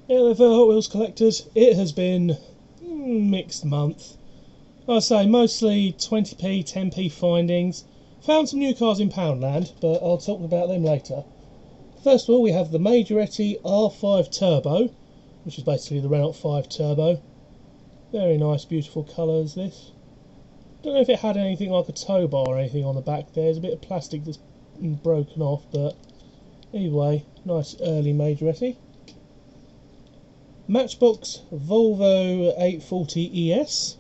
Yeah, for Hot Wheels collectors, it has been mixed month. Like I say, mostly 20p, 10p findings. Found some new cars in Poundland, but I'll talk about them later. First of all, we have the Majoretti R5 Turbo, which is basically the Renault 5 Turbo. Very nice, beautiful colours, this. Don't know if it had anything like a tow bar or anything on the back there. There's a bit of plastic that's broken off, but either way, nice early Majoretti. Matchbox Volvo 840 ES.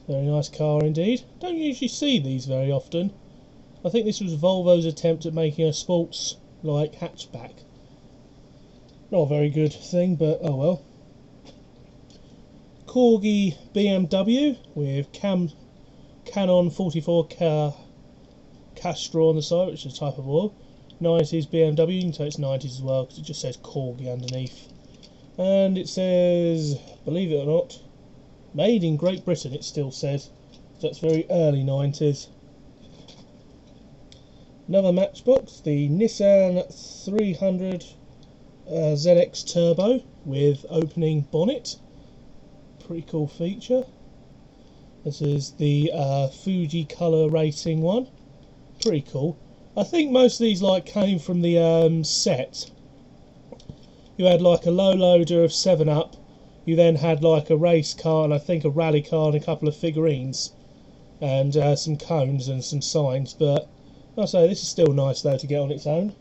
Very nice car indeed. Don't usually see these very often. I think this was Volvo's attempt at making a sports-like hatchback. Not a very good thing, but oh well. Corgi BMW with Canon 44K Castro on the side, which is a type of oil. 90s BMW, you can tell it's 90s as well because it just says Corgi underneath. And it says, believe it or not, made in Great Britain, it still says. So that's very early 90s. Another Matchbox, the Nissan 300 ZX Turbo with opening bonnet. Pretty cool feature. This is the Fuji Color Racing one. Pretty cool. I think most of these came from the set. You had a low loader of 7-Up. You then had a race car and I think a rally car and a couple of figurines. And some cones and some signs. But I say this is still nice though to get on its own.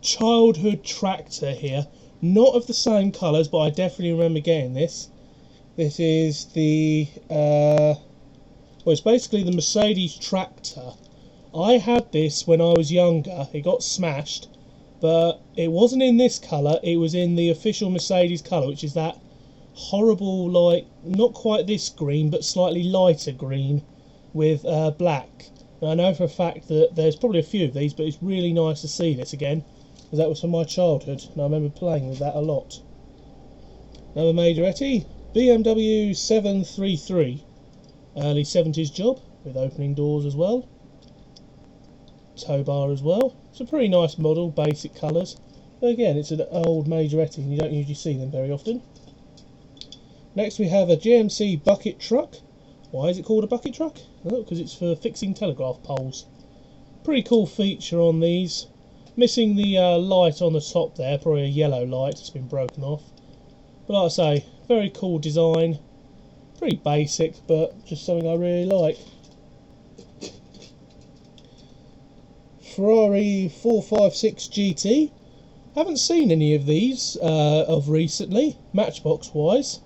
Childhood tractor here. Not of the same colours, but I definitely remember getting this. This is the well, it's basically the Mercedes tractor. I had this when I was younger. It got smashed, but it wasn't in this colour. It was in the official Mercedes colour, which is that horrible, not quite this green, but slightly lighter green with black. And I know for a fact that there's probably a few of these, but it's really nice to see this again, because that was from my childhood, and I remember playing with that a lot. Another Majoretti, BMW 733, early 70s job, with opening doors as well. Tow bar as well. It's a pretty nice model, basic colours. But again, it's an old Majoretti, and you don't usually see them very often. Next we have a GMC bucket truck. Why is it called a bucket truck? Oh, because it's for fixing telegraph poles. Pretty cool feature on these. Missing the light on the top there, probably a yellow light, it's been broken off. But like I say, very cool design. Pretty basic, but just something I really like. Ferrari 456 GT. Haven't seen any of these of recently, Matchbox wise.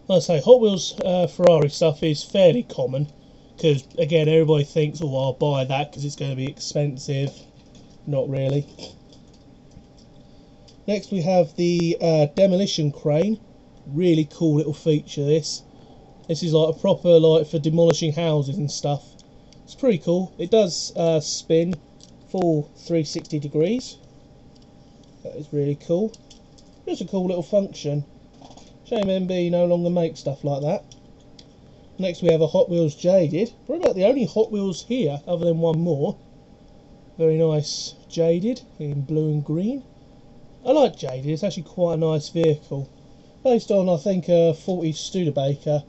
Like I say, Hot Wheels Ferrari stuff is fairly common. Because again, everybody thinks, oh, I'll buy that because it's going to be expensive. Not really. Next we have the demolition crane. Really cool little feature this. This is a proper for demolishing houses and stuff. It's pretty cool. It does spin full 360 degrees. That is really cool. Just a cool little function. Shame MB no longer makes stuff like that. Next we have a Hot Wheels Jaded. Probably about the only Hot Wheels here, other than one more. Very nice Jaded in blue and green. I like Jaded, it's actually quite a nice vehicle. Based on, I think, a 40 Studebaker.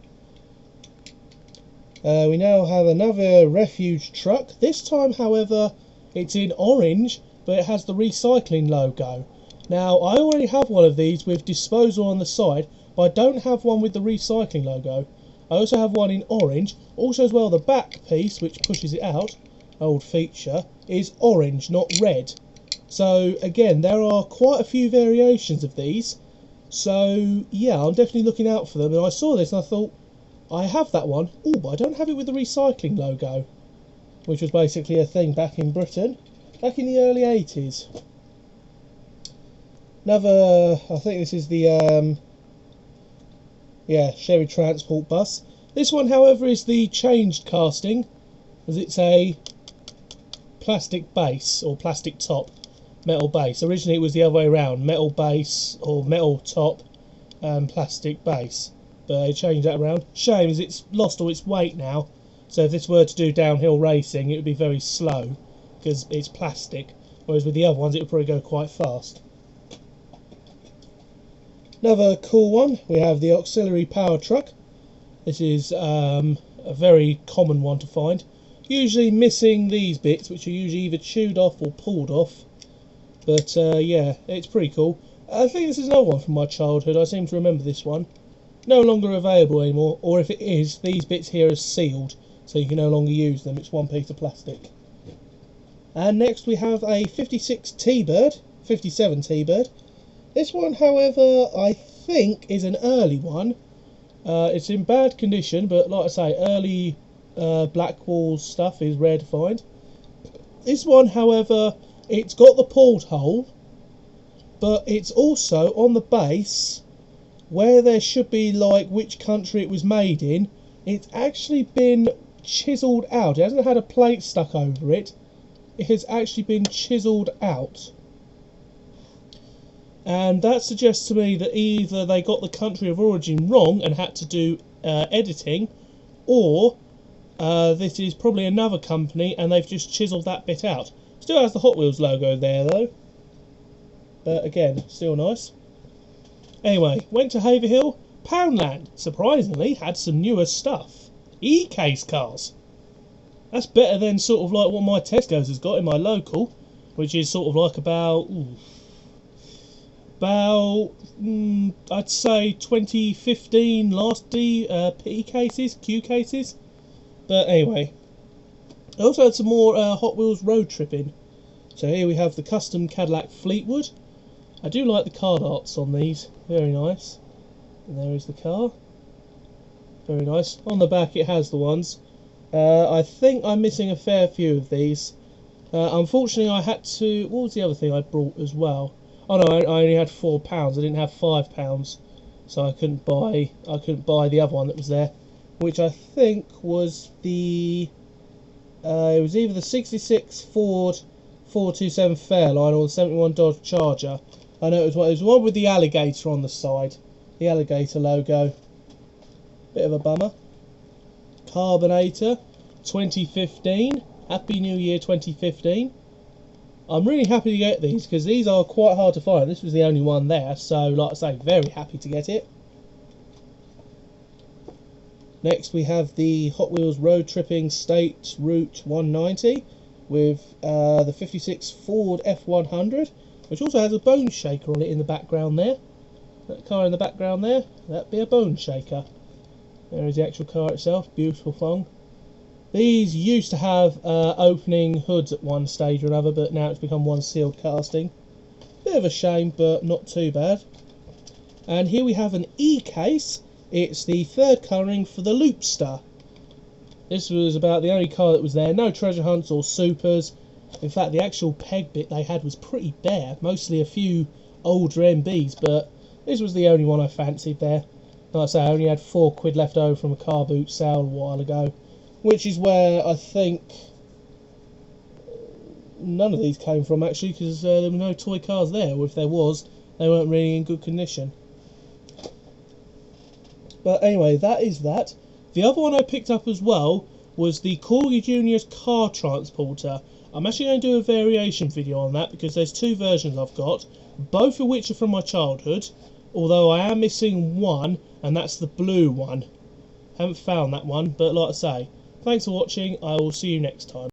We now have another Refuge truck. This time, however, it's in orange, but it has the recycling logo. Now, I already have one of these with disposal on the side, but I don't have one with the recycling logo. I also have one in orange. Also as well, the back piece, which pushes it out, old feature, is orange, not red. So again, there are quite a few variations of these. So yeah, I'm definitely looking out for them. And I saw this and I thought, I have that one. Oh, but I don't have it with the recycling logo, which was basically a thing back in Britain, back in the early 80s. Another, I think this is the Chevy Transport bus. This one, however, is the changed casting, as it's a plastic base or plastic top, metal base. Originally it was the other way around, metal base or metal top and plastic base, but they changed that around. Shame is it's lost all its weight now, so if this were to do downhill racing it would be very slow because it's plastic. whereas with the other ones it would probably go quite fast. Another cool one, we have the auxiliary power truck. This is a very common one to find, usually missing these bits, which are usually either chewed off or pulled off. But yeah, it's pretty cool. I think this is another one from my childhood. I seem to remember this one. No longer available anymore, or if it is, these bits here are sealed, so you can no longer use them. It's one piece of plastic. And next we have a 56 T-Bird, 57 T-Bird. This one, however, I think is an early one. It's in bad condition, but like I say, early Blackwall stuff is rare to find. This one, however, it's got the porthole, but it's also on the base, where there should be like which country it was made in, it's actually been chiselled out. It hasn't had a plate stuck over it. It has actually been chiselled out. And that suggests to me that either they got the country of origin wrong and had to do editing, or this is probably another company and they've just chiselled that bit out. Still has the Hot Wheels logo there though, but again, still nice. Anyway, went to Haverhill. Poundland, surprisingly, had some newer stuff. E-case cars. That's better than sort of like what my Tesco's has got in my local, which is sort of like I'd say 2015 last P cases, Q cases. But anyway, I also had some more Hot Wheels road tripping. So here we have the custom Cadillac Fleetwood. I do like the card arts on these, very nice. And there is the car, very nice. On the back it has the ones. I think I'm missing a fair few of these. Unfortunately, I had to. What was the other thing I brought as well? Oh no, I only had £4. I didn't have £5, so I couldn't buy the other one that was there, which I think was the. It was either the 66 Ford 427 Fairline or the 71 Dodge Charger. I know it was one with the alligator on the side, the alligator logo. Bit of a bummer. Carbonator 2015. Happy New Year 2015. I'm really happy to get these because these are quite hard to find. This was the only one there, so like I say, very happy to get it. Next we have the Hot Wheels Road Tripping State Route 190 with the 56 Ford F100, which also has a bone shaker on it in the background there. That car in the background there, that'd be a bone shaker. There is the actual car itself, beautiful thing. These used to have opening hoods at one stage or another, but now it's become one sealed casting. Bit of a shame, but not too bad. And here we have an E-case. It's the third colouring for the Loopster. This was about the only car that was there. No treasure hunts or supers. In fact, the actual peg bit they had was pretty bare. Mostly a few older MBs, but this was the only one I fancied there. Like I say, I only had £4 left over from a car boot sale a while ago, which is where I think none of these came from actually, because there were no toy cars there, or if there was, they weren't really in good condition. But anyway, that is that. The other one I picked up as well was the Corgi Junior's car transporter. I'm actually going to do a variation video on that because there's two versions I've got, both of which are from my childhood, although I am missing one, and that's the blue one. Haven't found that one, but like I say, thanks for watching. I will see you next time.